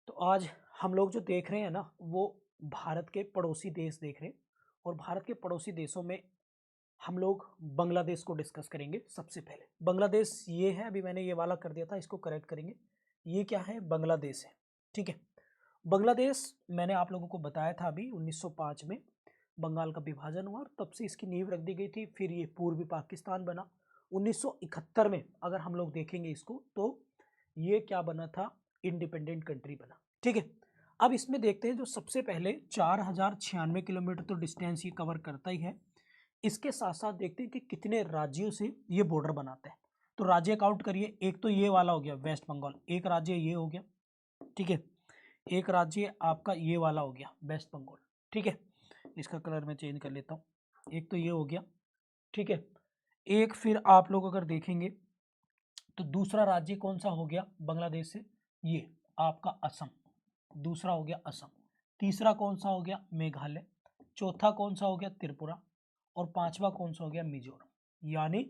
तो आज हम लोग जो देख रहे हैं ना वो भारत के पड़ोसी देश देख रहे हैं। और भारत के पड़ोसी देशों में हम लोग बांग्लादेश को डिस्कस करेंगे। सबसे पहले बांग्लादेश ये है, अभी मैंने ये वाला कर दिया था, इसको करेक्ट करेंगे। ये क्या है? बांग्लादेश है। ठीक है। बांग्लादेश मैंने आप लोगों को बताया था अभी 1905 में बंगाल का विभाजन हुआ और तब से इसकी नींव रख दी गई थी। फिर ये पूर्वी पाकिस्तान बना 1971 में। अगर हम लोग देखेंगे इसको तो ये क्या बना था? इंडिपेंडेंट कंट्री बना। ठीक है। अब इसमें देखते हैं जो सबसे पहले 4096 किलोमीटर तो डिस्टेंस ये कवर करता ही है। इसके साथ साथ देखते हैं कि कितने राज्यों से ये बॉर्डर बनाता है। तो राज्य काउंट करिए। एक तो ये वाला हो गया वेस्ट बंगाल, एक राज्य ये हो गया। ठीक है। एक राज्य आपका ये वाला हो गया वेस्ट बंगाल। ठीक है। इसका कलर मैं चेंज कर लेता हूँ। एक तो ये हो गया। ठीक है। एक फिर आप लोग अगर देखेंगे तो दूसरा राज्य कौन सा हो गया बांग्लादेश से? ये आपका असम। दूसरा हो गया असम। तीसरा कौन सा हो गया? मेघालय। चौथा कौन सा हो गया? त्रिपुरा। और पांचवा कौन सा हो गया? मिजोरम। यानी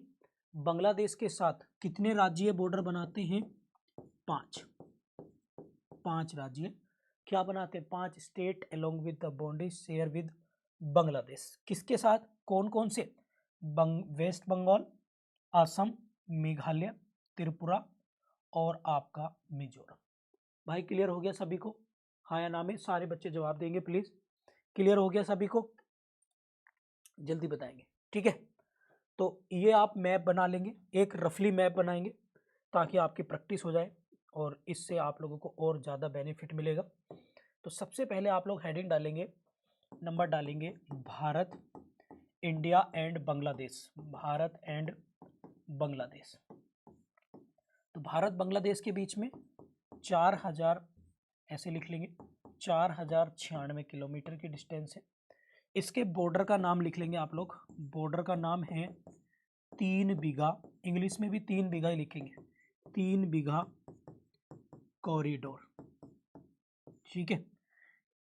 बांग्लादेश के साथ कितने राज्य बॉर्डर बनाते हैं? पांच। पांच राज्य क्या बनाते हैं? पांच state along with the boundary share with Bangladesh. किसके साथ? कौन कौन से? वेस्ट बंगाल, असम, मेघालय, त्रिपुरा और आपका मिजोरम। भाई क्लियर हो गया सभी को? हाँ या ना में सारे बच्चे जवाब देंगे प्लीज। क्लियर हो गया सभी को? जल्दी बताएंगे। ठीक है। तो ये आप मैप बना लेंगे, एक रफली मैप बनाएंगे ताकि आपकी प्रैक्टिस हो जाए और इससे आप लोगों को और ज़्यादा बेनिफिट मिलेगा। तो सबसे पहले आप लोग हेडिंग डालेंगे, नंबर डालेंगे Bharat, India and Bangladesh. Bharat and Bangladesh. तो भारत बांग्लादेश के बीच में 4000 ऐसे लिख लेंगे, 4096 किलोमीटर की डिस्टेंस है। इसके बॉर्डर का नाम लिख लेंगे आप लोग। बॉर्डर का नाम है 3 बीघा। इंग्लिश में भी 3 बीघा ही लिखेंगे, 3 बीघा कॉरिडोर। ठीक है।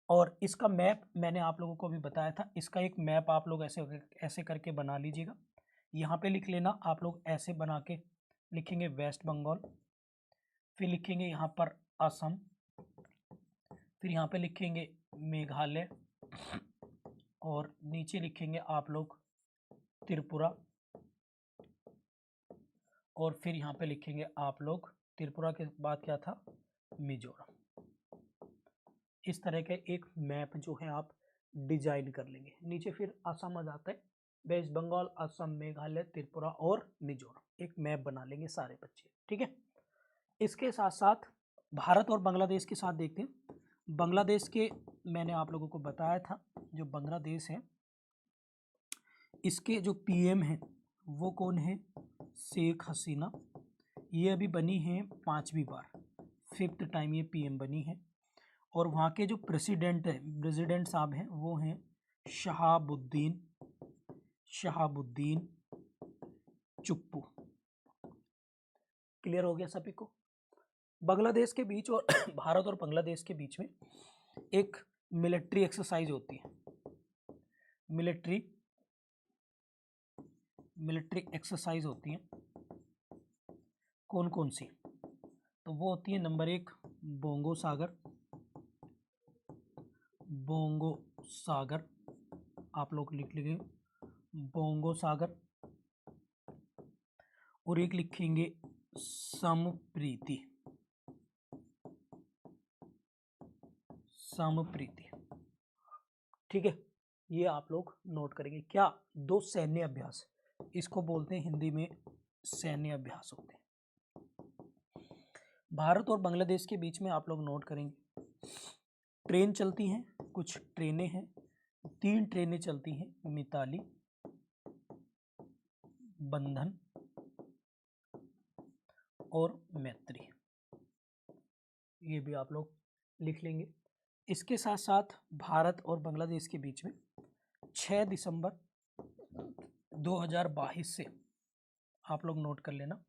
और इसका मैप मैंने आप लोगों को अभी बताया था। इसका एक मैप आप लोग ऐसे ऐसे करके बना लीजिएगा। यहाँ पे लिख लेना आप लोग, ऐसे बना के लिखेंगे वेस्ट बंगाल, फिर लिखेंगे यहाँ पर असम, फिर यहाँ पे लिखेंगे मेघालय और नीचे लिखेंगे आप लोग त्रिपुरा और फिर यहाँ पे लिखेंगे आप लोग त्रिपुरा के बाद क्या था? मिजोरम। इस तरह के एक मैप जो है आप डिजाइन कर लेंगे। नीचे फिर असम आ जाता है, वेस्ट बंगाल, असम, मेघालय, त्रिपुरा और मिजोरम। एक मैप बना लेंगे सारे बच्चे। ठीक है। इसके साथ साथ भारत और बांग्लादेश के साथ देखते हैं। बांग्लादेश के मैंने आप लोगों को बताया था, जो बांग्लादेश है इसके जो पीएम हैं वो कौन है? शेख हसीना। ये अभी बनी है 5वीं बार, 5th टाइम ये पीएम बनी है। और वहाँ के जो प्रेसिडेंट साहब हैं वो हैं शहाबुद्दीन शहाबुद्दीन चुप्पू। क्लियर हो गया सभी को? बांग्लादेश के बीच और भारत और बांग्लादेश के बीच में एक मिलिट्री एक्सरसाइज होती है। मिलिट्री एक्सरसाइज होती है। कौन कौन सी? तो वो होती है नंबर 1 बोंगो सागर। बोंगो सागर आप लोग लिख लेंगे, बोंगो सागर। और एक लिखेंगे समप्रीति। समप्रीति। ठीक है। ये आप लोग नोट करेंगे। क्या? 2 सैन्य अभ्यास, इसको बोलते हैं हिंदी में सैन्य अभ्यास होते हैं। भारत और बांग्लादेश के बीच में आप लोग नोट करेंगे ट्रेन चलती हैं, कुछ ट्रेनें हैं। 3 ट्रेनें चलती हैं, मिताली, बंधन और मैत्री। ये भी आप लोग लिख लेंगे। इसके साथ साथ भारत और बांग्लादेश के बीच में 6 दिसंबर 2022 से आप लोग नोट कर लेना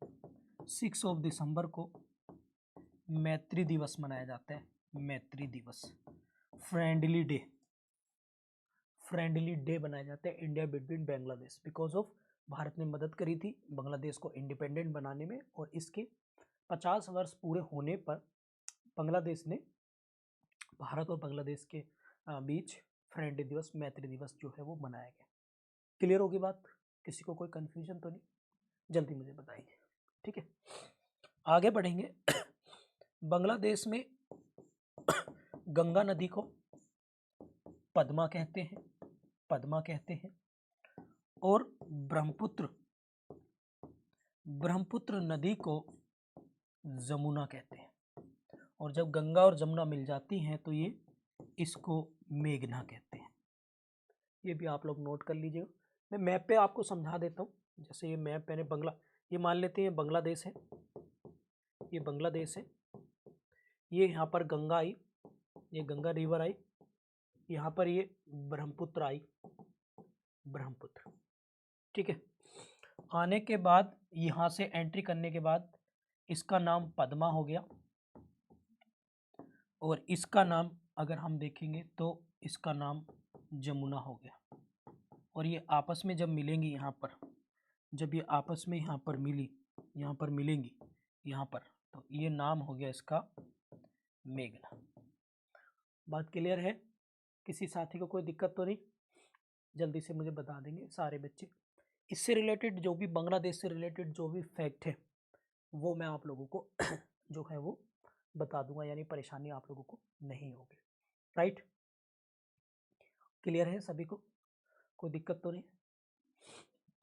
6 दिसंबर को मैत्री दिवस मनाया जाता है। मैत्री दिवस, फ्रेंडली डे। फ्रेंडली डे बनाया जाता है India between Bangladesh, because of Bharat ने मदद करी थी बांग्लादेश को इंडिपेंडेंट बनाने में। और इसके 50 वर्ष पूरे होने पर बांग्लादेश ने भारत और बांग्लादेश के बीच फ्रेंडली दिवस, मैत्री दिवस जो है वो मनाया गया। क्लियर होगी बात? किसी को कोई कंफ्यूजन तो नहीं? जल्दी मुझे बताइए। ठीक है, आगे बढ़ेंगे। बांग्लादेश में गंगा नदी को पद्मा कहते हैं, पद्मा कहते हैं, और ब्रह्मपुत्र नदी को जमुना कहते हैं। और जब गंगा और जमुना मिल जाती हैं तो ये इसको मेघना कहते हैं। ये भी आप लोग नोट कर लीजिएगा। मैं मैप पे आपको समझा देता हूँ। जैसे ये मैप मैंने ये मान लेते हैं बांग्लादेश है, ये बांग्लादेश है, ये यहाँ पर गंगा आई, ये गंगा रिवर आई, यहाँ पर ये ब्रह्मपुत्र आई, ब्रह्मपुत्र। ठीक है, आने के बाद यहाँ से एंट्री करने के बाद इसका नाम पद्मा हो गया, और इसका नाम अगर हम देखेंगे तो इसका नाम जमुना हो गया। और ये आपस में जब मिलेंगी यहाँ पर, जब ये आपस में यहाँ पर मिलेंगी यहाँ पर, तो ये नाम हो गया इसका मेघना। बात क्लियर है? किसी साथी को कोई दिक्कत तो नहीं? जल्दी से मुझे बता देंगे सारे बच्चे। इससे रिलेटेड जो भी बांग्लादेश से रिलेटेड जो भी फैक्ट है वो मैं आप लोगों को जो है वो बता दूंगा, यानी परेशानी आप लोगों को नहीं होगी। राइट, क्लियर है सभी को? कोई दिक्कत तो नहीं?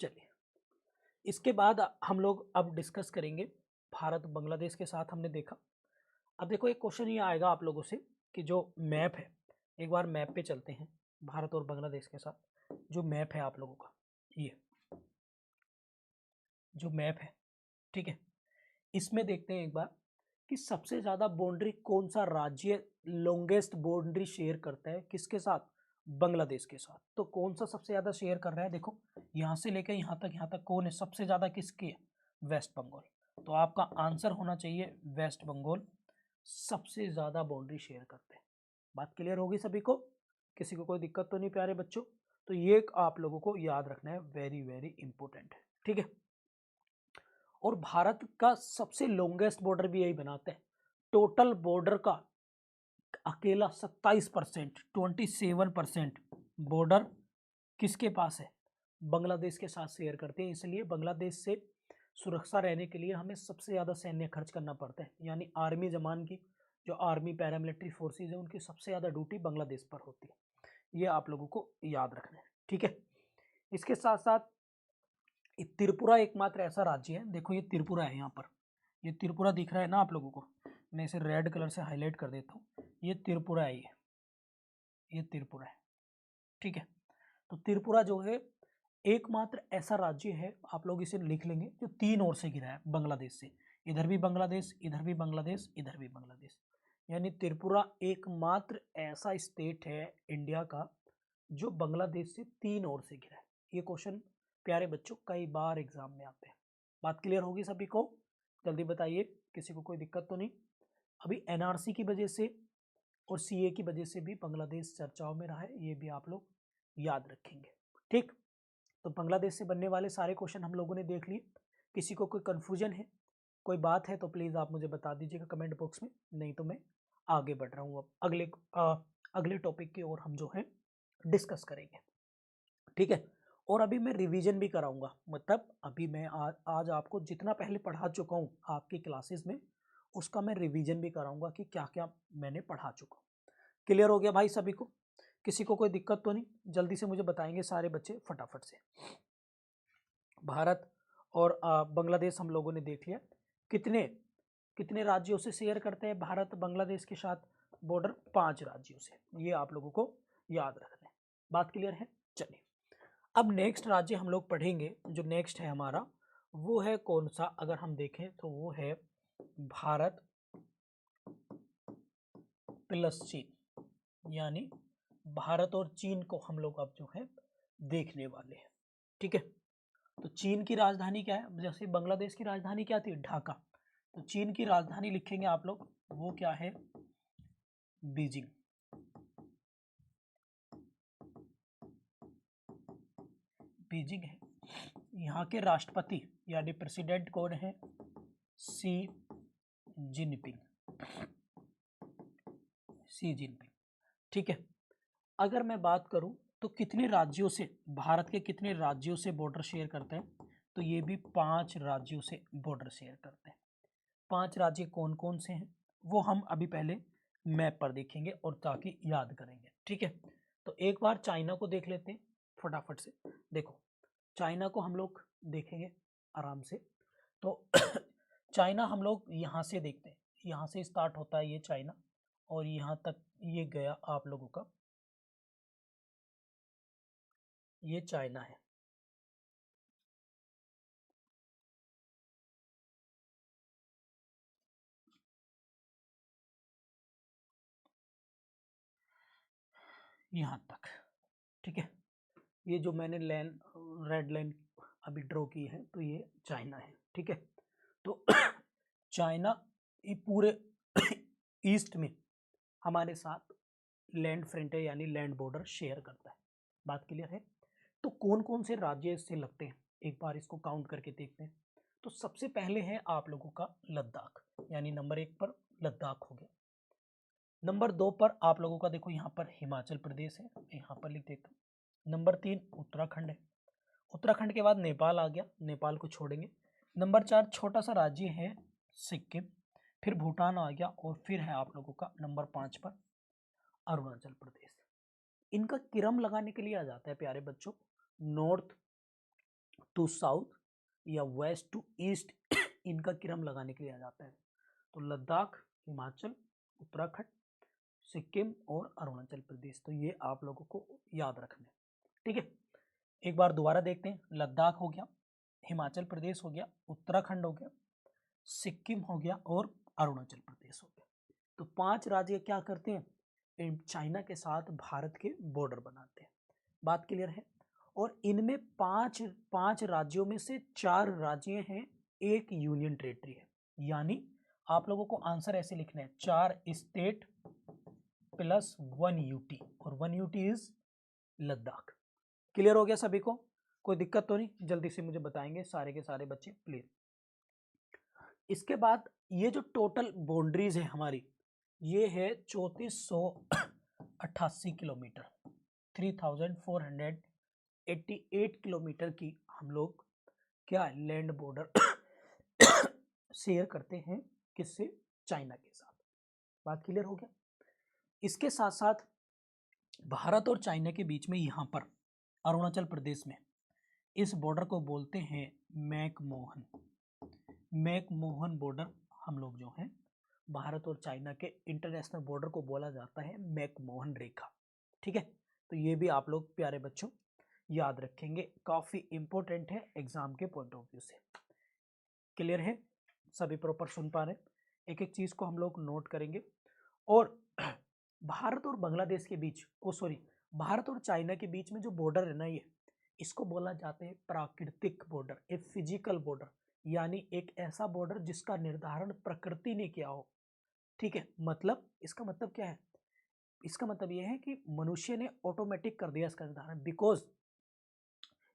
चलिए, इसके बाद हम लोग अब डिस्कस करेंगे भारत बांग्लादेश के साथ हमने देखा। अब देखो एक क्वेश्चन ये आएगा आप लोगों से कि जो मैप है, एक बार मैप पे चलते हैं भारत और बांग्लादेश के साथ। जो मैप है आप लोगों का, ये जो मैप है, ठीक है, इसमें देखते हैं एक बार कि सबसे ज़्यादा बाउंड्री कौन सा राज्य लॉन्गेस्ट बाउंड्री शेयर करता है किसके साथ? बांग्लादेश के साथ। तो कौन सा सबसे ज़्यादा शेयर कर रहा है? देखो यहाँ से लेकर यहाँ तक कौन है सबसे ज़्यादा? किसकी है? वेस्ट बंगाल। तो आपका आंसर होना चाहिए वेस्ट बंगाल सबसे ज़्यादा बाउंड्री शेयर करते हैं। बात क्लियर होगी सभी को? किसी को कोई दिक्कत तो नहीं प्यारे बच्चों? तो ये आप लोगों को याद रखना है, वेरी वेरी इंपॉर्टेंट है। ठीक है, और भारत का सबसे लॉन्गेस्ट बॉर्डर भी यही बनाते हैं। टोटल बॉर्डर का अकेला 27%, 27% बॉर्डर किसके पास है? बांग्लादेश के साथ शेयर करते हैं। इसलिए बांग्लादेश से सुरक्षा रहने के लिए हमें सबसे ज़्यादा सैन्य खर्च करना पड़ता है, यानी आर्मी जवान की, जो आर्मी पैरामिलिट्री फोर्सेज है, उनकी सबसे ज़्यादा ड्यूटी बांग्लादेश पर होती है। ये आप लोगों को याद रखना है। ठीक है, इसके साथ साथ त्रिपुरा एकमात्र ऐसा राज्य है, देखो ये त्रिपुरा है, यहाँ पर ये त्रिपुरा दिख रहा है ना आप लोगों को, मैं इसे रेड कलर से हाईलाइट कर देता हूँ। ये त्रिपुरा है, ये त्रिपुरा है। ठीक है, तो त्रिपुरा जो है एकमात्र ऐसा राज्य है, आप लोग इसे लिख लेंगे, जो 3 ओर से घिरा है बांग्लादेश से। इधर भी बांग्लादेश, इधर भी बांग्लादेश, इधर भी बांग्लादेश, यानी त्रिपुरा एकमात्र ऐसा स्टेट है इंडिया का जो बांग्लादेश से 3 ओर से घिरा है। ये क्वेश्चन प्यारे बच्चों कई बार एग्जाम में आते हैं। बात क्लियर होगी सभी को? जल्दी बताइए, किसी को कोई दिक्कत तो नहीं? अभी एनआरसी की वजह से और सीए की वजह से भी बांग्लादेश चर्चाओं में रहा है, ये भी आप लोग याद रखेंगे। ठीक, तो बांग्लादेश से बनने वाले सारे क्वेश्चन हम लोगों ने देख लिए। किसी को कोई कन्फ्यूजन है, कोई बात है तो प्लीज़ आप मुझे बता दीजिएगा कमेंट बॉक्स में, नहीं तो मैं आगे बढ़ रहा हूँ। अब अगले टॉपिक की ओर हम जो है डिस्कस करेंगे। ठीक है, और अभी मैं रिवीजन भी कराऊंगा, मतलब अभी मैं आज आपको जितना पहले पढ़ा चुका हूँ आपकी क्लासेस में, उसका मैं रिवीजन भी कराऊंगा कि क्या क्या मैंने पढ़ा चुका हूँ। क्लियर हो गया भाई सभी को? किसी को कोई दिक्कत तो नहीं? जल्दी से मुझे बताएंगे सारे बच्चे फटाफट से। भारत और बांग्लादेश हम लोगों ने देख लिया। कितने कितने राज्यों से शेयर करते हैं भारत बांग्लादेश के साथ बॉर्डर? 5 राज्यों से, ये आप लोगों को याद रखना है। बात क्लियर है? चलिए, अब नेक्स्ट राज्य हम लोग पढ़ेंगे, जो नेक्स्ट है हमारा वो है कौन सा? अगर हम देखें तो वो है भारत प्लस चीन, यानी भारत और चीन को हम लोग अब जो है देखने वाले हैं। ठीक है, तो चीन की राजधानी क्या है? जैसे बांग्लादेश की राजधानी क्या थी? ढाका। तो चीन की राजधानी लिखेंगे आप लोग, वो क्या है? बीजिंग। बीजिंग है। यहाँ के राष्ट्रपति यानी प्रेसिडेंट कौन है? सी जिनपिंग। Xi Jinping. ठीक है, अगर मैं बात करूं तो कितने राज्यों से, भारत के कितने राज्यों से बॉर्डर शेयर करते हैं, तो ये भी 5 राज्यों से बॉर्डर शेयर करते हैं। 5 राज्य कौन कौन से हैं वो हम अभी पहले मैप पर देखेंगे और ताकि याद करेंगे। ठीक है, तो एक बार चाइना को देख लेते हैं फटाफट से। देखो चाइना को हम लोग देखेंगे आराम से। तो चाइना हम लोग यहाँ से देखते हैं, यहाँ से स्टार्ट होता है ये चाइना और यहाँ तक ये गया आप लोगों का, ये चाइना है। यहाँ तक। ठीक है, ये जो मैंने लाइन रेड लाइन अभी ड्रॉ की है तो ये चाइना है। ठीक है, तो चाइना ये पूरे ईस्ट में हमारे साथ लैंड फ्रंटियर यानी लैंड बॉर्डर शेयर करता है। बात क्लियर है? तो कौन कौन से राज्य इससे लगते हैं एक बार इसको काउंट करके देखते हैं। तो सबसे पहले है आप लोगों का लद्दाख, यानी नंबर 1 पर लद्दाख हो गया। नंबर 2 पर आप लोगों का देखो यहाँ पर हिमाचल प्रदेश है, यहाँ पर लिख देता हूँ। नंबर 3 उत्तराखंड है, उत्तराखंड के बाद नेपाल आ गया, नेपाल को छोड़ेंगे। नंबर 4 छोटा सा राज्य है सिक्किम, फिर भूटान आ गया और फिर है आप लोगों का नंबर 5 पर अरुणाचल प्रदेश। इनका क्रम लगाने के लिए आ जाता है प्यारे बच्चों, नॉर्थ टू साउथ या वेस्ट टू ईस्ट इनका क्रम लगाने के लिए आ जाता है। तो लद्दाख, हिमाचल, उत्तराखंड, सिक्किम और अरुणाचल प्रदेश, तो ये आप लोगों को याद रखना है। ठीक है, एक बार दोबारा देखते हैं। लद्दाख हो गया, हिमाचल प्रदेश हो गया, उत्तराखंड हो गया, सिक्किम हो गया और अरुणाचल प्रदेश हो गया। तो 5 राज्य क्या करते हैं, चाइना के साथ भारत के बॉर्डर बनाते हैं। बात क्लियर है? और इनमें 5 राज्यों में से 4 राज्य हैं, एक यूनियन टेरिटरी है। यानी आप लोगों को आंसर ऐसे लिखना है, 4 स्टेट प्लस 1 यूटी, और 1 यूटी इज लद्दाख। क्लियर हो गया सभी को? कोई दिक्कत तो नहीं? जल्दी से मुझे बताएंगे सारे के सारे बच्चे प्लीज। इसके बाद ये जो टोटल बाउंड्रीज है हमारी, ये है 3488 किलोमीटर, 3488 किलोमीटर की हम लोग क्या लैंड बॉर्डर शेयर करते हैं, किससे? चाइना के साथ। बात क्लियर हो गया? इसके साथ साथ भारत और चाइना के बीच में यहाँ पर अरुणाचल प्रदेश में इस बॉर्डर को बोलते हैं मैकमोहन। मैकमोहन बॉर्डर हम लोग जो हैं भारत और चाइना के इंटरनेशनल बॉर्डर को बोला जाता है मैकमोहन रेखा। ठीक है, तो ये भी आप लोग प्यारे बच्चों याद रखेंगे, काफ़ी इंपॉर्टेंट है एग्जाम के पॉइंट ऑफ व्यू से। क्लियर है? सभी प्रॉपर सुन पा रहे हैं? एक एक चीज़ को हम लोग नोट करेंगे। और भारत और बांग्लादेश के बीच, भारत और चाइना के बीच में जो बॉर्डर है ना, ये इसको बोला जाता है प्राकृतिक बॉर्डर, ए फिजिकल बॉर्डर, यानी एक ऐसा बॉर्डर जिसका निर्धारण प्रकृति ने किया हो। ठीक है, मतलब इसका मतलब क्या है? इसका मतलब यह है कि मनुष्य ने ऑटोमेटिक कर दिया इसका निर्धारण, बिकॉज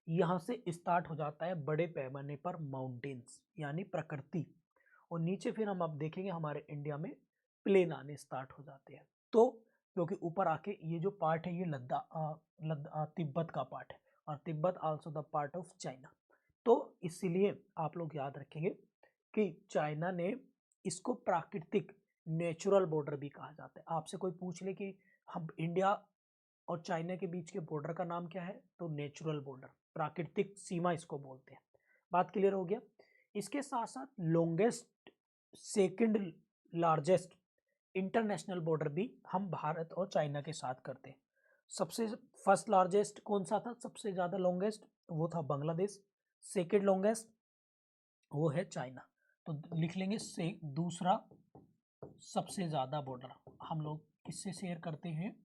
यहाँ से स्टार्ट हो जाता है बड़े पैमाने पर माउंटेन्स यानी प्रकृति, और नीचे फिर हम अब देखेंगे हमारे इंडिया में प्लेन आने स्टार्ट हो जाते हैं। तो क्योंकि ऊपर आके ये जो पार्ट है ये तिब्बत का पार्ट है, और Tibet also the part of China. तो इसीलिए आप लोग याद रखेंगे कि चाइना ने इसको प्राकृतिक नेचुरल बॉर्डर भी कहा जाता है। आपसे कोई पूछ ले कि हम इंडिया और चाइना के बीच के बॉर्डर का नाम क्या है, तो नेचुरल बॉर्डर, प्राकृतिक सीमा इसको बोलते हैं। बात क्लियर हो गया? इसके साथ साथ longest, second largest international border भी हम भारत और चाइना के साथ करते हैं। सबसे फर्स्ट लार्जेस्ट कौन सा था, सबसे ज़्यादा लॉन्गेस्ट, वो था बांग्लादेश। सेकंड लॉन्गेस्ट वो है चाइना। तो लिख लेंगे से दूसरा सबसे ज़्यादा बॉर्डर हम लोग किससे शेयर करते हैं,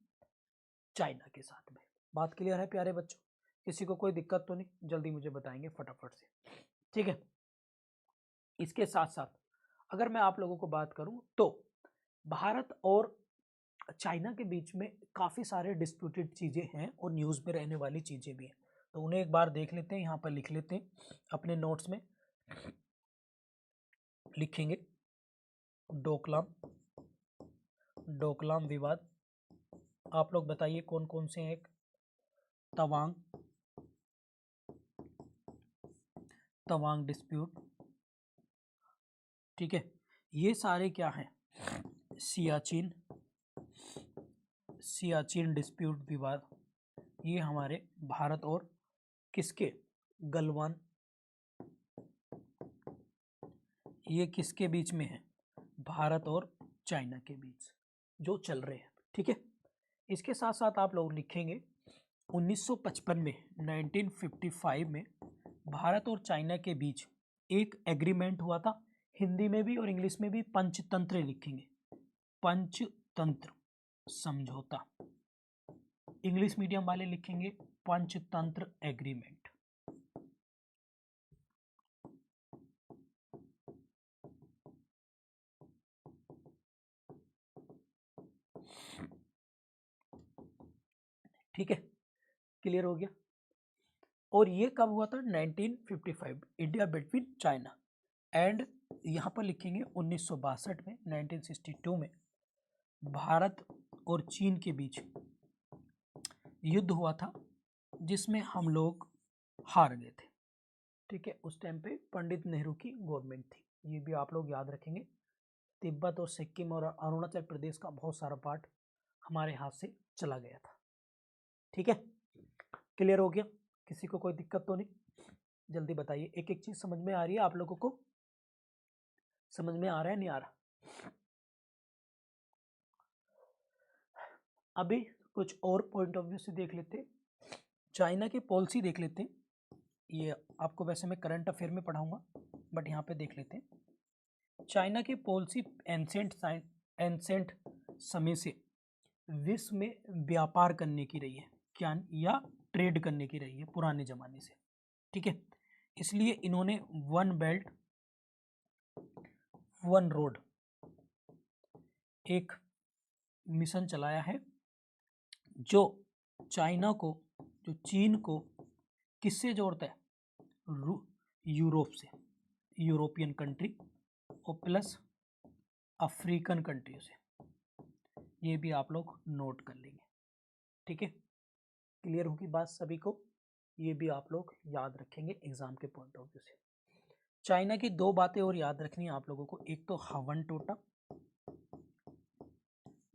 चाइना के साथ में। बात क्लियर है प्यारे बच्चों? किसी को कोई दिक्कत तो नहीं? जल्दी मुझे बताएंगे फटाफट से। ठीक है, इसके साथ साथ अगर मैं आप लोगों को बात करूं तो भारत और चाइना के बीच में काफ़ी सारे डिस्प्यूटेड चीज़ें हैं और न्यूज़ में रहने वाली चीज़ें भी हैं, तो उन्हें एक बार देख लेते हैं। यहाँ पर लिख लेते हैं अपने नोट्स में, लिखेंगे डोकलाम डोकलाम विवाद। आप लोग बताइए कौन कौन से हैं। एक तवांग, तवांग डिस्प्यूट, ठीक है। ये सारे क्या हैं, सियाचिन, सियाचिन डिस्प्यूट विवाद, ये हमारे भारत और किसके, गलवान, ये किसके बीच में है, भारत और चाइना के बीच जो चल रहे हैं, ठीक है। इसके साथ साथ आप लोग लिखेंगे 1955 में, 1955 में भारत और चाइना के बीच एक एग्रीमेंट हुआ था, हिंदी में भी और इंग्लिश में भी पंचतंत्र लिखेंगे, पंचतंत्र समझौता। इंग्लिश मीडियम वाले लिखेंगे पंचतंत्र एग्रीमेंट। ठीक है, क्लियर हो गया। और ये कब हुआ था, 1955, इंडिया बिटवीन चाइना एंड, यहाँ पर लिखेंगे 1962 में, 1962 में भारत और चीन के बीच युद्ध हुआ था जिसमें हम लोग हार गए थे, ठीक है। उस टाइम पे पंडित नेहरू की गवर्नमेंट थी, ये भी आप लोग याद रखेंगे। तिब्बत और सिक्किम और अरुणाचल प्रदेश का बहुत सारा पार्ट हमारे हाथ से चला गया था, ठीक है। क्लियर हो गया, किसी को कोई दिक्कत तो नहीं, जल्दी बताइए। एक एक चीज समझ में आ रही है आप लोगों को, समझ में आ रहा है नहीं आ रहा। अभी कुछ और पॉइंट ऑफ व्यू से देख लेते हैं, चाइना की पॉलिसी देख लेते हैं। ये आपको वैसे मैं करंट अफेयर में पढ़ाऊंगा, बट यहाँ पे देख लेते हैं। चाइना की पॉलिसी एंसेंट समय से विश्व में व्यापार करने की रही है, क्या, या ट्रेड करने की रही है पुराने जमाने से, ठीक है। इसलिए इन्होंने वन बेल्ट वन रोड एक मिशन चलाया है, जो चाइना को, जो चीन को किससे जोड़ता है, यूरोप से, यूरोपियन कंट्री और प्लस अफ्रीकन कंट्री से। ये भी आप लोग नोट कर लेंगे, ठीक है। क्लियर होगी बात सभी को, ये भी आप लोग याद रखेंगे एग्जाम के पॉइंट ऑफ व्यू से। चाइना की दो बातें और याद रखनी है आप लोगों को, एक तो हवन टोटा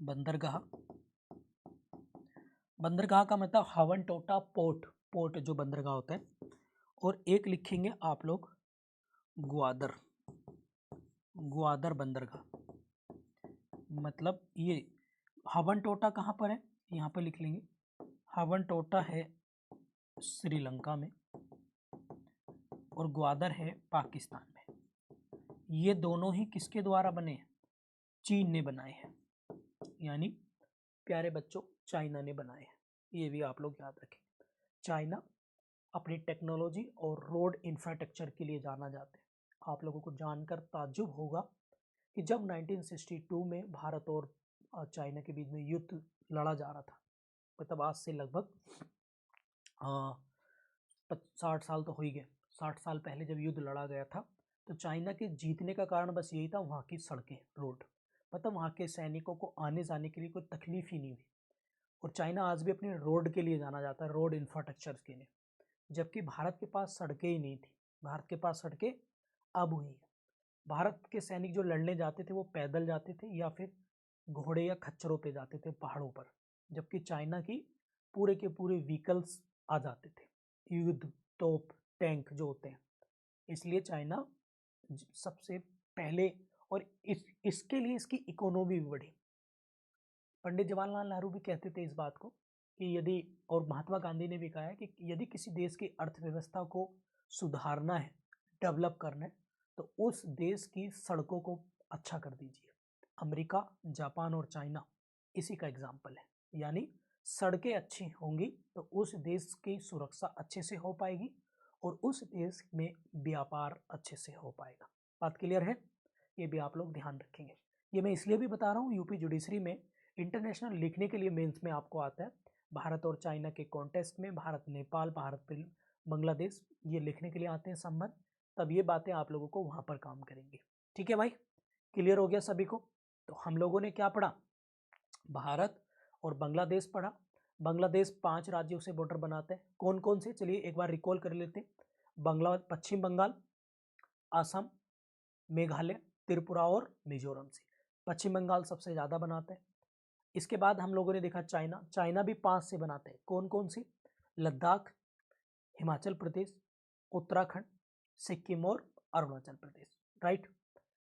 बंदरगाह, बंदरगाह का मतलब हवन टोटा पोर्ट, पोर्ट जो बंदरगाह होता है, और एक लिखेंगे आप लोग ग्वादर, ग्वादर बंदरगाह। मतलब ये हवन टोटा कहाँ पर है, यहाँ पर लिख लेंगे, हवन टोटा है श्रीलंका में और ग्वादर है पाकिस्तान में। ये दोनों ही किसके द्वारा बने हैं, चीन ने बनाए हैं, यानी प्यारे बच्चों चाइना ने बनाए हैं, ये भी आप लोग याद रखें। चाइना अपनी टेक्नोलॉजी और रोड इंफ्रास्ट्रक्चर के लिए जाना जाता है। आप लोगों को जानकर ताज्जुब होगा कि जब 1962 में भारत और चाइना के बीच में युद्ध लड़ा जा रहा था, मतलब आज से लगभग 60 साल तो हो ही गए, 60 साल पहले जब युद्ध लड़ा गया था, तो चाइना के जीतने का कारण बस यही था, वहाँ की सड़कें, रोड, मतलब वहाँ के सैनिकों को आने जाने के लिए कोई तकलीफ ही नहीं हुई। और चाइना आज भी अपने रोड के लिए जाना जाता है, रोड इंफ्रास्ट्रक्चर के लिए, जबकि भारत के पास सड़कें ही नहीं थी। भारत के पास सड़कें अब हुई है। भारत के सैनिक जो लड़ने जाते थे वो पैदल जाते थे या फिर घोड़े या खच्चरों पे जाते थे पहाड़ों पर, जबकि चाइना की पूरे के पूरे व्हीकल्स आ जाते थे, युद्ध तोप टैंक जो होते हैं। इसलिए चाइना सबसे पहले, और इसके लिए इसकी इकोनॉमी भी बढ़ी। पंडित जवाहरलाल नेहरू भी कहते थे इस बात को कि यदि, और महात्मा गांधी ने भी कहा है कि यदि किसी देश की अर्थव्यवस्था को सुधारना है, डेवलप करना है, तो उस देश की सड़कों को अच्छा कर दीजिए। अमेरिका, जापान और चाइना इसी का एग्जाम्पल है, यानी सड़कें अच्छी होंगी तो उस देश की सुरक्षा अच्छे से हो पाएगी और उस देश में व्यापार अच्छे से हो पाएगा। बात क्लियर है, ये भी आप लोग ध्यान रखेंगे। ये मैं इसलिए भी बता रहा हूँ, यूपी जुडिशरी में इंटरनेशनल लिखने के लिए मेंस में आपको आता है, भारत और चाइना के कॉन्टेस्ट में भारत नेपाल, भारत बांग्लादेश, ये लिखने के लिए आते हैं संबंध, तब ये बातें आप लोगों को वहाँ पर काम करेंगी। ठीक है भाई, क्लियर हो गया सभी को। तो हम लोगों ने क्या पढ़ा, भारत और बांग्लादेश पढ़ा। बांग्लादेश 5 राज्यों से बॉर्डर बनाते हैं। कौन कौन से, चलिए एक बार रिकॉल कर लेते हैं। पश्चिम बंगाल, असम, मेघालय, त्रिपुरा और मिजोरम से। पश्चिम बंगाल सबसे ज़्यादा बनाते हैं। इसके बाद हम लोगों ने देखा चाइना भी 5 से बनाते हैं। कौन कौन सी? लद्दाख, हिमाचल प्रदेश, उत्तराखंड, सिक्किम और अरुणाचल प्रदेश, राइट।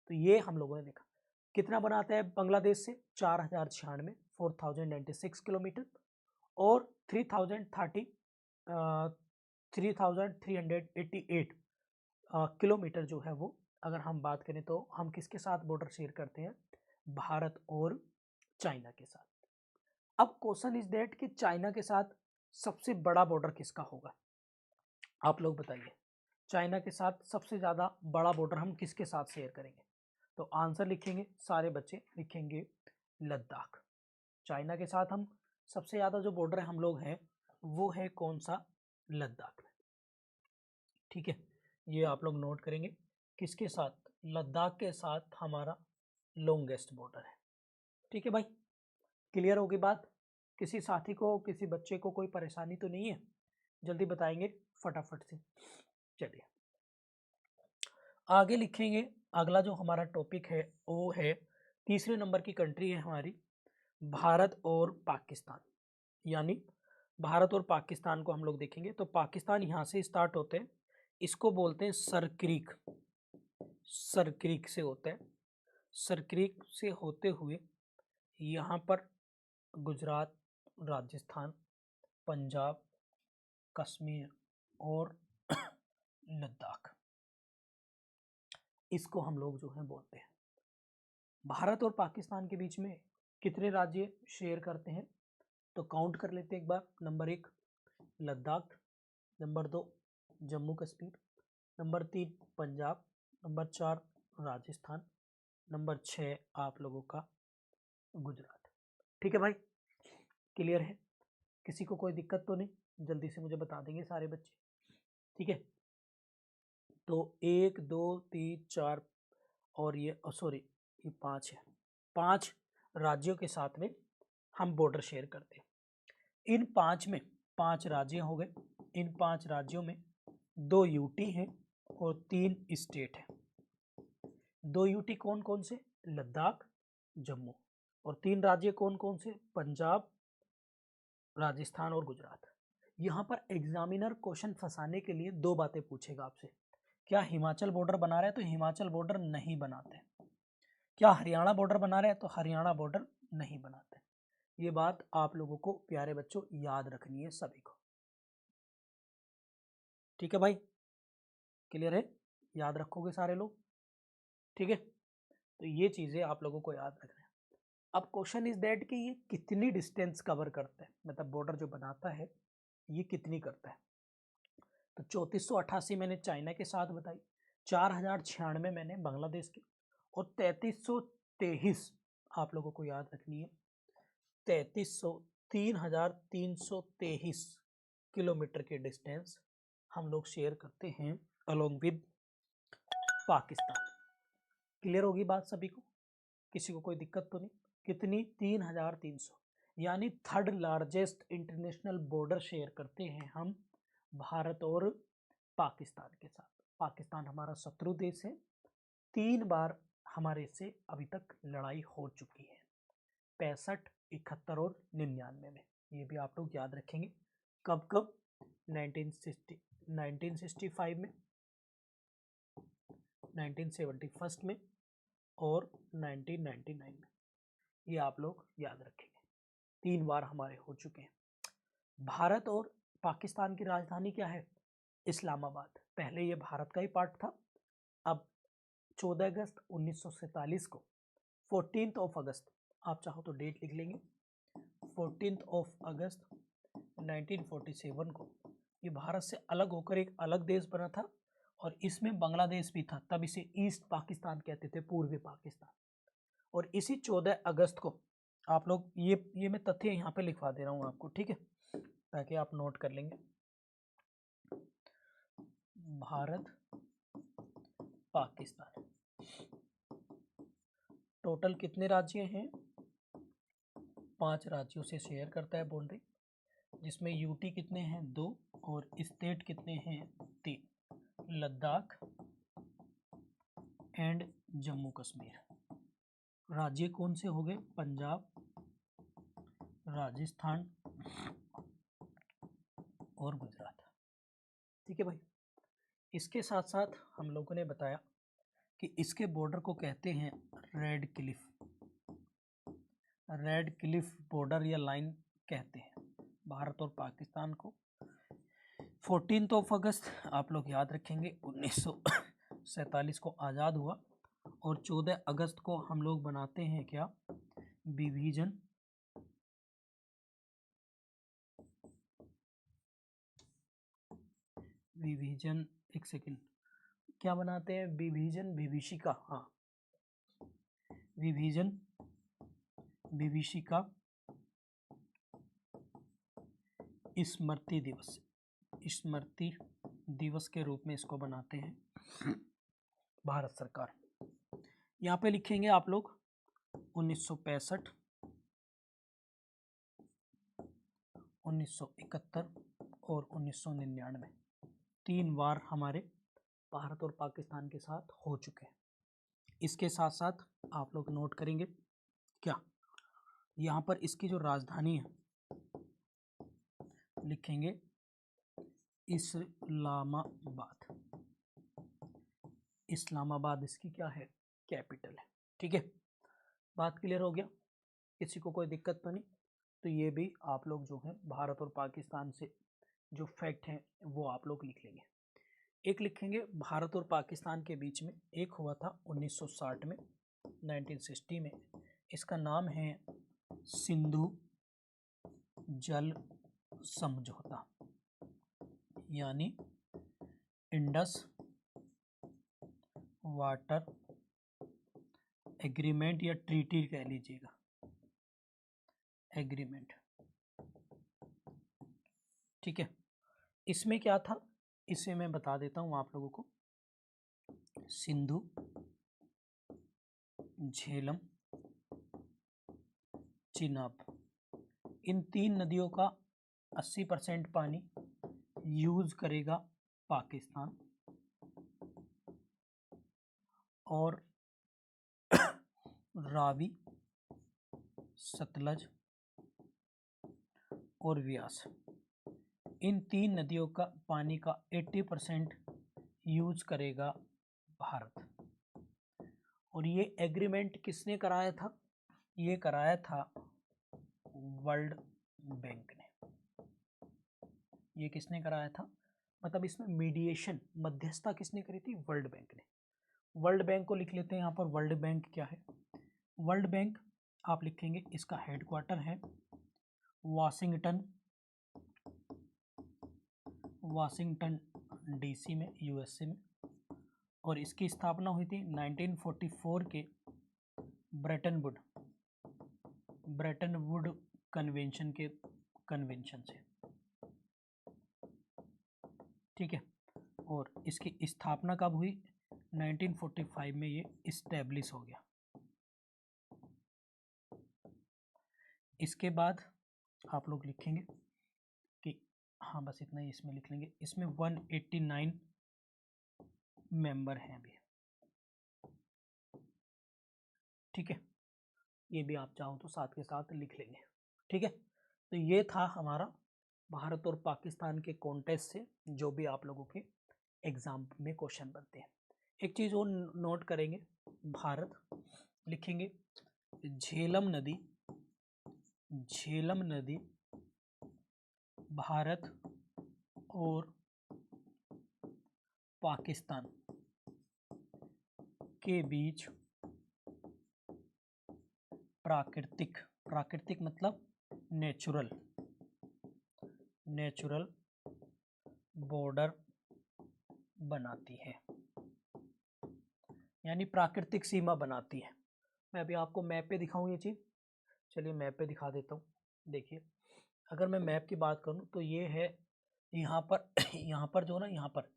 तो ये हम लोगों ने देखा। कितना बनाते हैं बांग्लादेश से? 4096, 4096 किलोमीटर, और 3388 किलोमीटर जो है वो, अगर हम बात करें तो हम किसके साथ बॉर्डर शेयर करते हैं? भारत और चाइना के साथ। अब क्वेश्चन इज दैट कि चाइना के साथ सबसे बड़ा बॉर्डर किसका होगा? आप लोग बताइए, चाइना के साथ सबसे ज़्यादा बड़ा बॉर्डर हम किसके साथ शेयर करेंगे? तो आंसर लिखेंगे, सारे बच्चे लिखेंगे लद्दाख। चाइना के साथ हम सबसे ज़्यादा जो बॉर्डर हम लोग हैं वो है कौन सा? लद्दाख में, ठीक है। ये आप लोग नोट करेंगे, किसके साथ? लद्दाख के साथ हमारा लॉन्गेस्ट बॉर्डर है, ठीक है भाई। क्लियर होगी बात? किसी साथी को, किसी बच्चे को कोई परेशानी तो नहीं है? जल्दी बताएंगे फटाफट से। चलिए आगे लिखेंगे। अगला जो हमारा टॉपिक है वो है, तीसरे नंबर की कंट्री है हमारी भारत और पाकिस्तान। यानी भारत और पाकिस्तान को हम लोग देखेंगे। तो पाकिस्तान यहाँ से स्टार्ट होते हैं, इसको बोलते हैं सरक्रीक। सरक्रीक से होते हैं, सरक्रीक से होते हुए यहाँ पर गुजरात, राजस्थान, पंजाब, कश्मीर और लद्दाख, इसको हम लोग जो है बोलते हैं। भारत और पाकिस्तान के बीच में कितने राज्य शेयर करते हैं? तो काउंट कर लेते हैं एक बार। Number 1 Ladakh, number 2 Jammu Kashmir, number 3 Punjab, number 4 Rajasthan, number 6 आप लोगों का गुजरात। ठीक है भाई, क्लियर है? किसी को कोई दिक्कत तो नहीं? जल्दी से मुझे बता देंगे सारे बच्चे, ठीक है। तो 1 2 3 4 और ये सॉरी ये 5 है। 5 राज्यों के साथ में हम बॉर्डर शेयर करते हैं। इन 5 में 5 राज्य हो गए। इन 5 राज्यों में 2 यूटी हैं और 3 स्टेट हैं। 2 यूटी कौन कौन से? लद्दाख, जम्मू। और 3 राज्य कौन कौन से? पंजाब, राजस्थान और गुजरात। यहाँ पर एग्जामिनर क्वेश्चन फंसाने के लिए 2 बातें पूछेगा आपसे। क्या हिमाचल बॉर्डर बना रहे हैं? तो हिमाचल बॉर्डर नहीं बनाते। क्या हरियाणा बॉर्डर बना रहे हैं? तो हरियाणा बॉर्डर नहीं बनाते। ये बात आप लोगों को प्यारे बच्चों याद रखनी है सभी को, ठीक है भाई? क्लियर है? याद रखोगे सारे लोग, ठीक है। तो ये चीजें आप लोगों को याद रखना है। अब क्वेश्चन इज दैट कि ये कितनी डिस्टेंस कवर करता है, मतलब बॉर्डर जो बनाता है ये कितनी करता है। तो 3488 मैंने चाइना के साथ बताई, 4096 मैंने बांग्लादेश के, और 3323 आप लोगों को याद रखनी है, 3323 किलोमीटर के डिस्टेंस हम लोग शेयर करते हैं अलोंग विद पाकिस्तान। क्लियर होगी बात सभी को? किसी को कोई दिक्कत तो नहीं? कितनी? 3300, यानी third largest international border share करते हैं हम भारत और पाकिस्तान के साथ। पाकिस्तान हमारा शत्रु देश है, 3 बार हमारे से अभी तक लड़ाई हो चुकी है, 65, 71 और 99 में। ये भी आप लोग याद रखेंगे। कब कब? 1965 में, 1971 में और 1999 में। ये आप लोग याद रखेंगे, 3 बार हमारे हो चुके हैं। भारत और पाकिस्तान की राजधानी क्या है? इस्लामाबाद। पहले ये भारत का ही पार्ट था। अब 14 अगस्त 1947 को, 14th ऑफ अगस्त, आप चाहो तो डेट लिख लेंगे, 14th ऑफ अगस्त 1947 को ये भारत से अलग होकर एक अलग देश बना था, और इसमें बांग्लादेश भी था। तब इसे ईस्ट पाकिस्तान कहते थे, पूर्वी पाकिस्तान। और इसी 14 अगस्त को आप लोग ये मैं तथ्य यहाँ पे लिखवा दे रहा हूँ आपको, ठीक है, ताकि आप नोट कर लेंगे। भारत पाकिस्तान टोटल कितने राज्य हैं? 5 राज्यों से शेयर करता है बाउंड्री, जिसमें यूटी कितने हैं 2 और स्टेट कितने हैं 3, लद्दाख एंड जम्मू कश्मीर। राज्य कौन से हो गए? पंजाब, राजस्थान और गुजरात। ठीक है भाई। इसके साथ साथ हम लोगों ने बताया कि इसके बॉर्डर को कहते हैं red Cliff, red Cliff border या लाइन कहते हैं भारत और पाकिस्तान को। 14 अगस्त आप लोग याद रखेंगे 1947 को आज़ाद हुआ और 14 अगस्त को हम लोग बनाते हैं क्या? विभाजन विभाजन एक सेकंड, क्या बनाते हैं? विभाजन विभीषिका, हाँ, विभाजन विभीषिका स्मृति दिवस, स्मृति दिवस के रूप में इसको बनाते हैं भारत सरकार। यहाँ पे लिखेंगे आप लोग 1965, 1971 और 1999, 3 बार हमारे भारत और पाकिस्तान के साथ हो चुके हैं। इसके साथ साथ आप लोग नोट करेंगे क्या, यहाँ पर इसकी जो राजधानी है लिखेंगे इस्लामाबाद, इस्लामाबाद इसकी क्या है? कैपिटल है। ठीक है, बात क्लियर हो गया? किसी को कोई दिक्कत तो नहीं? तो ये भी आप लोग जो है भारत और पाकिस्तान से जो फैक्ट हैं वो आप लोग लिख लेंगे। एक लिखेंगे भारत और पाकिस्तान के बीच में एक हुआ था 1960 में, 1960 में, इसका नाम है सिंधु जल समझौता, यानी इंडस वाटर एग्रीमेंट या ट्रीटी कह लीजिएगा, एग्रीमेंट। ठीक है, इसमें क्या था इसे मैं बता देता हूँ आप लोगों को। सिंधु, झेलम, चिनाब, इन 3 नदियों का 80% पानी यूज करेगा पाकिस्तान और रावी, सतलज और व्यास, इन 3 नदियों का पानी का 80% यूज करेगा भारत। और ये एग्रीमेंट किसने कराया था? ये कराया था वर्ल्ड बैंक ने। ये किसने कराया था? मतलब इसमें मीडिएशन, मध्यस्थता किसने करी थी? वर्ल्ड बैंक ने। वर्ल्ड बैंक को लिख लेते हैं यहाँ पर। वर्ल्ड बैंक क्या है? वर्ल्ड बैंक आप लिखेंगे इसका हेडक्वार्टर है वाशिंगटन, वाशिंगटन डीसी में, यूएसए में, और इसकी स्थापना हुई थी 1944 के ब्रेटन वुड कन्वेंशन के कन्वेंशन से। ठीक है, और इसकी स्थापना कब हुई? 1945 में ये इस्टेब्लिश हो गया। इसके बाद आप लोग लिखेंगे कि हाँ बस इतना ही इसमें लिख लेंगे। इसमें 189 मेंबर हैं अभी। ठीक है, ये भी आप चाहो तो साथ के साथ लिख लेंगे। ठीक है, तो ये था हमारा भारत और पाकिस्तान के कॉन्टेस्ट से जो भी आप लोगों के एग्जाम में क्वेश्चन बनते हैं। एक चीज़ और नोट करेंगे, भारत लिखेंगे झेलम नदी, झेलम नदी भारत और पाकिस्तान के बीच प्राकृतिक, प्राकृतिक मतलब नेचुरल, नेचुरल बॉर्डर बनाती है, यानी प्राकृतिक सीमा बनाती है। मैं अभी आपको मैप पे दिखाऊं ये चीज़। चलिए मैप पे दिखा देता हूँ। देखिए, अगर मैं मैप की बात करूँ तो ये है यहाँ पर यहाँ पर जो ना, यहाँ पर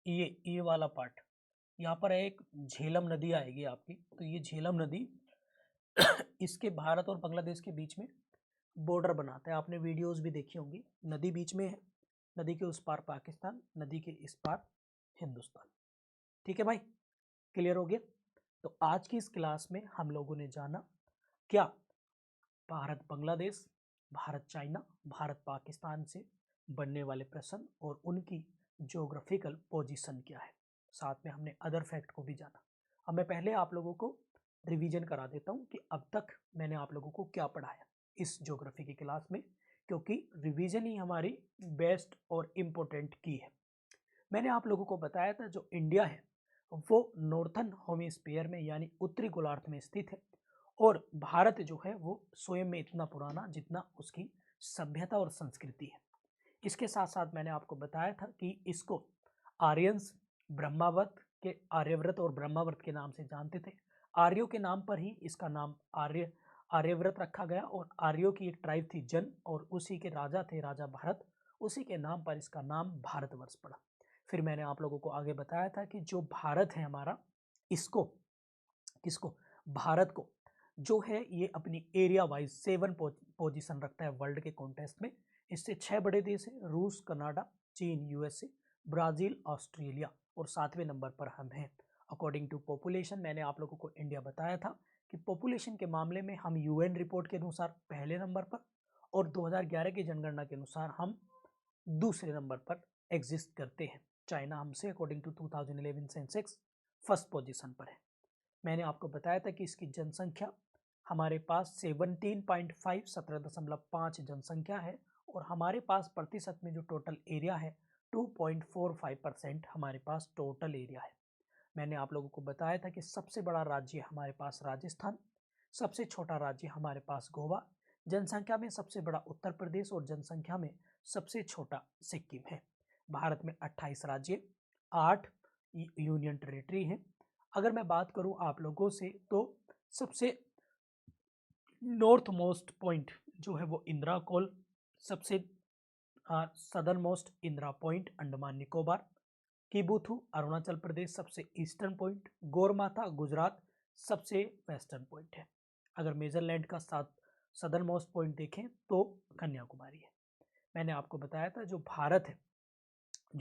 ये वाला पार्ट, यहाँ पर एक झेलम नदी आएगी आपकी। तो ये झेलम नदी इसके भारत और बांग्लादेश के बीच में बॉर्डर बनाता है। आपने वीडियोस भी देखी होंगी, नदी बीच में है, नदी के उस पार पाकिस्तान, नदी के इस पार हिंदुस्तान। ठीक है भाई, क्लियर हो गया। तो आज की इस क्लास में हम लोगों ने जाना क्या, भारत बांग्लादेश, भारत चाइना, भारत पाकिस्तान से बनने वाले प्रश्न और उनकी ज्योग्राफिकल पोजीशन क्या है। साथ में हमने अदर फैक्ट को भी जाना। अब मैं पहले आप लोगों को रिवीजन करा देता हूं कि अब तक मैंने आप लोगों को क्या पढ़ाया इस ज्योग्राफी की क्लास में, क्योंकि रिवीजन ही हमारी बेस्ट और इम्पोर्टेंट की है। मैंने आप लोगों को बताया था जो इंडिया है वो नॉर्थन हेमिस्फीयर में यानी उत्तरी गोलार्ध में स्थित है, और भारत जो है वो स्वयं में इतना पुराना जितना उसकी सभ्यता और संस्कृति है। इसके साथ साथ मैंने आपको बताया था कि इसको आर्यंस आर्यव्रत और ब्रह्मावर्त के नाम से जानते थे। आर्यों के नाम पर ही इसका नाम आर्यव्रत रखा गया, और आर्यों की एक ट्राइब थी जन, और उसी के राजा थे राजा भारत, उसी के नाम पर इसका नाम भारतवर्ष पड़ा। फिर मैंने आप लोगों को आगे बताया था कि जो भारत है हमारा, इसको किसको, भारत को जो है ये अपनी एरिया वाइज 7 पोजीशन रखता है वर्ल्ड के कॉन्टेस्ट में। इससे 6 बड़े देश हैं, रूस, कनाडा, चीन, यूएसए, ब्राजील, ऑस्ट्रेलिया, और 7वें नंबर पर हम हैं। अकॉर्डिंग टू पॉपुलेशन मैंने आप लोगों को इंडिया बताया था कि पॉपुलेशन के मामले में हम यूएन रिपोर्ट के अनुसार पहले नंबर पर, और 2011 की जनगणना के अनुसार हम दूसरे नंबर पर एग्जिस्ट करते हैं। चाइना हमसे according to 2011 census first position पर है। मैंने आपको बताया था कि इसकी जनसंख्या हमारे पास 17.5 17.5 जनसंख्या है, और हमारे पास प्रतिशत में जो टोटल एरिया है 2.45% हमारे पास टोटल एरिया है। मैंने आप लोगों को बताया था कि सबसे बड़ा राज्य हमारे पास राजस्थान, सबसे छोटा राज्य हमारे पास गोवा, जनसंख्या में सबसे बड़ा उत्तर प्रदेश, और जनसंख्या में सबसे छोटा सिक्किम है। भारत में 28 राज्य, 8 यूनियन टेरिटरी हैं। अगर मैं बात करूं आप लोगों से तो सबसे नॉर्थ मोस्ट पॉइंट जो है वो इंदिरा कोल, सबसे southern most Indira point Andaman Nicobar, Kibithu Arunachal Pradesh सबसे ईस्टर्न पॉइंट, गोरमाथा गुजरात सबसे वेस्टर्न पॉइंट है। अगर मेजरलैंड का सदर्न मोस्ट पॉइंट देखें तो कन्याकुमारी है। मैंने आपको बताया था जो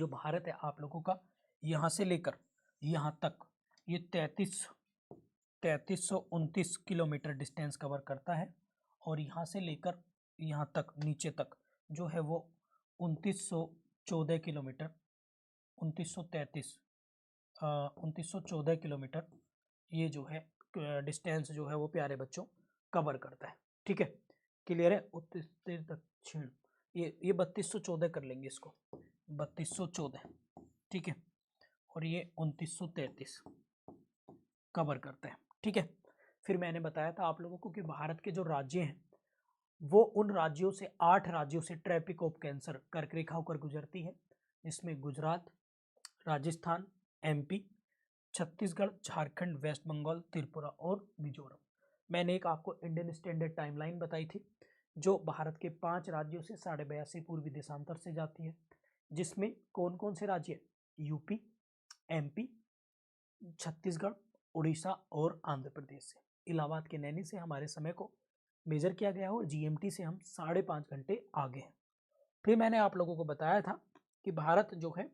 भारत है आप लोगों का यहाँ से लेकर यहाँ तक ये 3329 किलोमीटर डिस्टेंस कवर करता है, और यहाँ से लेकर यहाँ तक नीचे तक जो है वो 2914 किलोमीटर 2914 किलोमीटर ये जो है डिस्टेंस जो है वो प्यारे बच्चों कवर करता है। ठीक है, क्लियर है। उत्तर दक्षिण ये 3214 कर लेंगे इसको, 3214, ठीक है, और ये 2933 कवर करता है। ठीक है, फिर मैंने बताया था आप लोगों को कि भारत के जो राज्य हैं वो उन राज्यों से 8 राज्यों से ट्रैफिक ऑफ कैंसर कर्क रेखा होकर गुजरती है, जिसमें गुजरात, राजस्थान, एमपी, छत्तीसगढ़, झारखंड, वेस्ट बंगाल, त्रिपुरा और मिजोरम। मैंने एक आपको इंडियन स्टैंडर्ड टाइमलाइन बताई थी जो भारत के 5 राज्यों से 82.5 पूर्वी देशांतर से जाती है, जिसमें कौन कौन से राज्य, यूपी, एमपी, छत्तीसगढ़, उड़ीसा और आंध्र प्रदेश से। इलाहाबाद के नैनी से हमारे समय को मेजर किया गया हो, जीएमटी से हम 5.5 घंटे आगे हैं। फिर मैंने आप लोगों को बताया था कि भारत जो है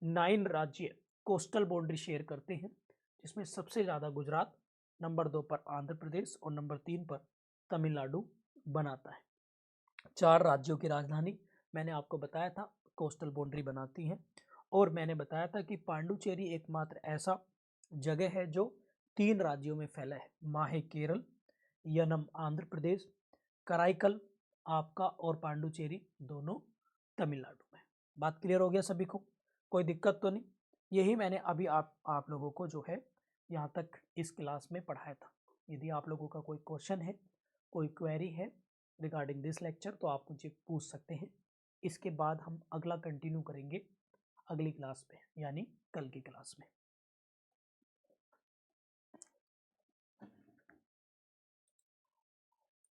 9 राज्य कोस्टल बाउंड्री शेयर करते हैं, जिसमें सबसे ज़्यादा गुजरात, नंबर 2 पर आंध्र प्रदेश और नंबर 3 पर तमिलनाडु बनाता है। 4 राज्यों की राजधानी मैंने आपको बताया था कोस्टल बाउंड्री बनाती हैं, और मैंने बताया था कि पांडुचेरी एकमात्र ऐसा जगह है जो 3 राज्यों में फैला है, माहे केरल, यनम आंध्र प्रदेश, कराईकल आपका और पांडुचेरी दोनों तमिलनाडु में। बात क्लियर हो गया सभी को, कोई दिक्कत तो नहीं। यही मैंने अभी आप लोगों को जो है यहाँ तक इस क्लास में पढ़ाया था। यदि आप लोगों का कोई क्वेश्चन है, कोई क्वेरी है रिगार्डिंग दिस लेक्चर तो आप मुझे पूछ सकते हैं। इसके बाद हम अगला कंटिन्यू करेंगे अगली क्लास में, यानी कल की क्लास में।